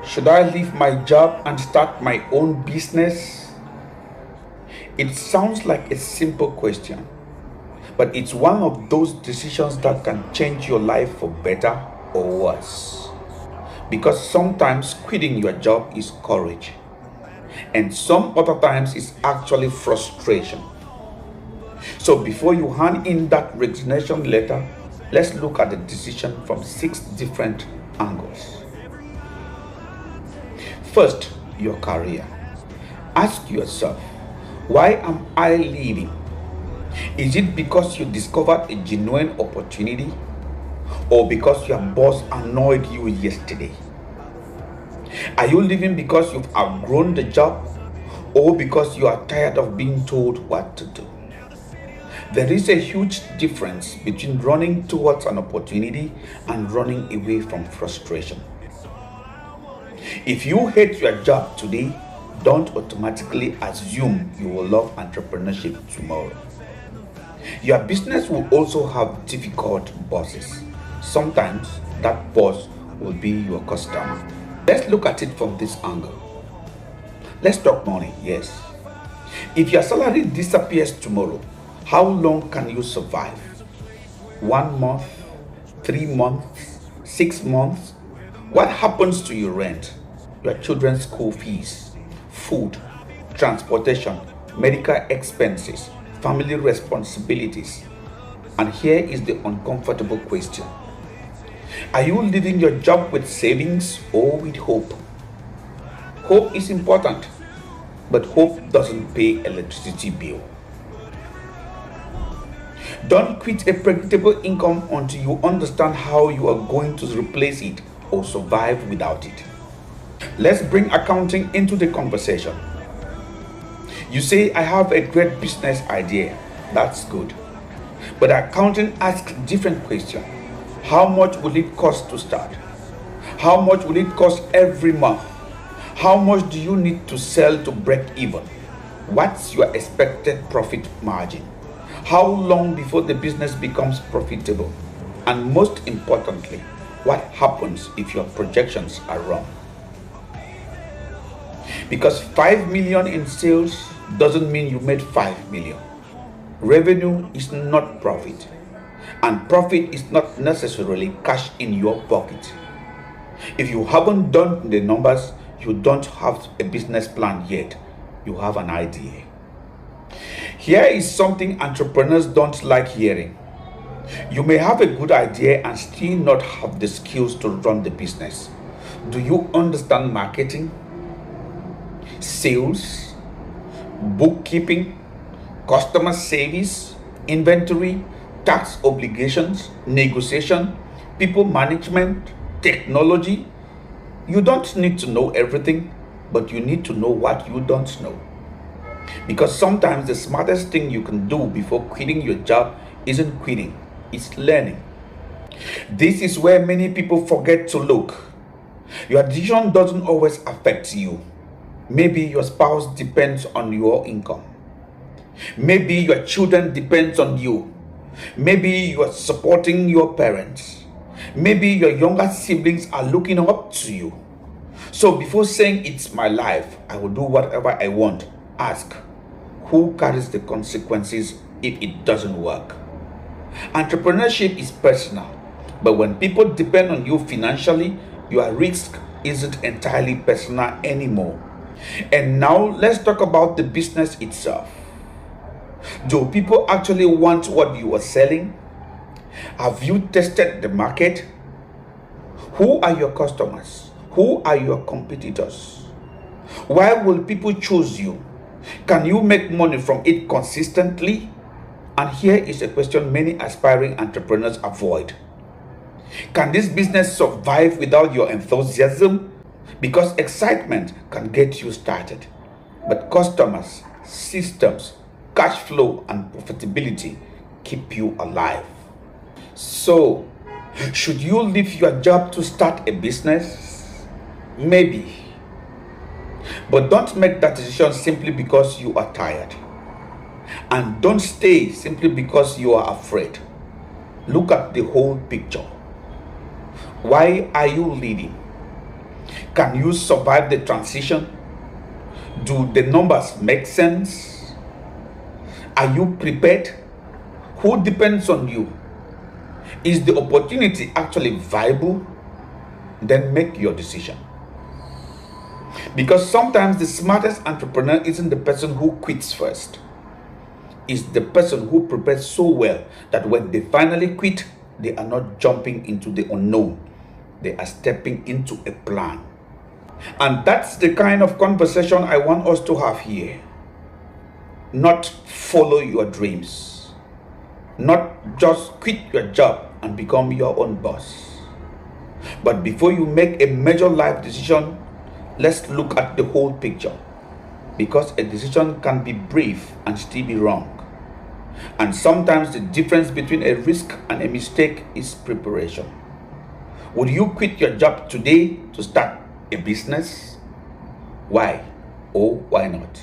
Should I leave my job and start my own business? It sounds like a simple question, but it's one of those decisions that can change your life for better or worse. Because sometimes quitting your job is courage, and some other times it's actually frustration. So before you hand in that resignation letter, let's look at the decision from 6 different angles. First, your career. Ask yourself, why am I leaving? Is it because you discovered a genuine opportunity, or because your boss annoyed you yesterday? Are you leaving because you've outgrown the job, or because you are tired of being told what to do? There is a huge difference between running towards an opportunity and running away from frustration. If you hate your job today, don't automatically assume you will love entrepreneurship tomorrow. Your business will also have difficult bosses. Sometimes that boss will be your customer. Let's look at it from this angle. Let's talk money, yes. If your salary disappears tomorrow, how long can you survive? 1 month, 3 months, 6 months? What happens to your rent, your children's school fees, food, transportation, medical expenses, family responsibilities? And here is the uncomfortable question. Are you leaving your job with savings or with hope? Hope is important, but hope doesn't pay electricity bill. Don't quit a predictable income until you understand how you are going to replace it or survive without it. Let's bring accounting into the conversation. You say, I have a great business idea. That's good. But accounting asks different question. How much will it cost to start? How much will it cost every month? How much do you need to sell to break even? What's your expected profit margin? How long before the business becomes profitable? And most importantly, what happens if your projections are wrong? Because 5 million in sales doesn't mean you made 5 million. Revenue is not profit, and profit is not necessarily cash in your pocket. If you haven't done the numbers, you don't have a business plan yet. You have an idea. Here is something entrepreneurs don't like hearing. You may have a good idea and still not have the skills to run the business. Do you understand marketing, sales, bookkeeping, customer service, inventory, tax obligations, negotiation, people management, technology? You don't need to know everything, but you need to know what you don't know. Because sometimes the smartest thing you can do before quitting your job isn't quitting, it's learning. This is where many people forget to look. Your decision doesn't always affect you. Maybe your spouse depends on your income. Maybe your children depends on you. Maybe you are supporting your parents. Maybe your younger siblings are looking up to you. So before saying it's my life, I will do whatever I want, ask, who carries the consequences if it doesn't work? Entrepreneurship is personal, but when people depend on you financially, your risk isn't entirely personal anymore. And now let's talk about the business itself. Do people actually want what you are selling? Have you tested the market? Who are your customers? Who are your competitors? Why will people choose you? Can you make money from it consistently? And here is a question many aspiring entrepreneurs avoid. Can this business survive without your enthusiasm? Because excitement can get you started, but customers, systems, cash flow, and profitability keep you alive. So, should you leave your job to start a business? Maybe. But don't make that decision simply because you are tired. And don't stay simply because you are afraid. Look at the whole picture. Why are you leaving? Can you survive the transition? Do the numbers make sense? Are you prepared? Who depends on you? Is the opportunity actually viable? Then make your decision. Because sometimes the smartest entrepreneur isn't the person who quits first. It's the person who prepares so well that when they finally quit, they are not jumping into the unknown. They are stepping into a plan. And that's the kind of conversation I want us to have here. Not follow your dreams. Not just quit your job and become your own boss. But before you make a major life decision, let's look at the whole picture. Because a decision can be brave and still be wrong. And sometimes the difference between a risk and a mistake is preparation. Would you quit your job today to start a business? Why or why not?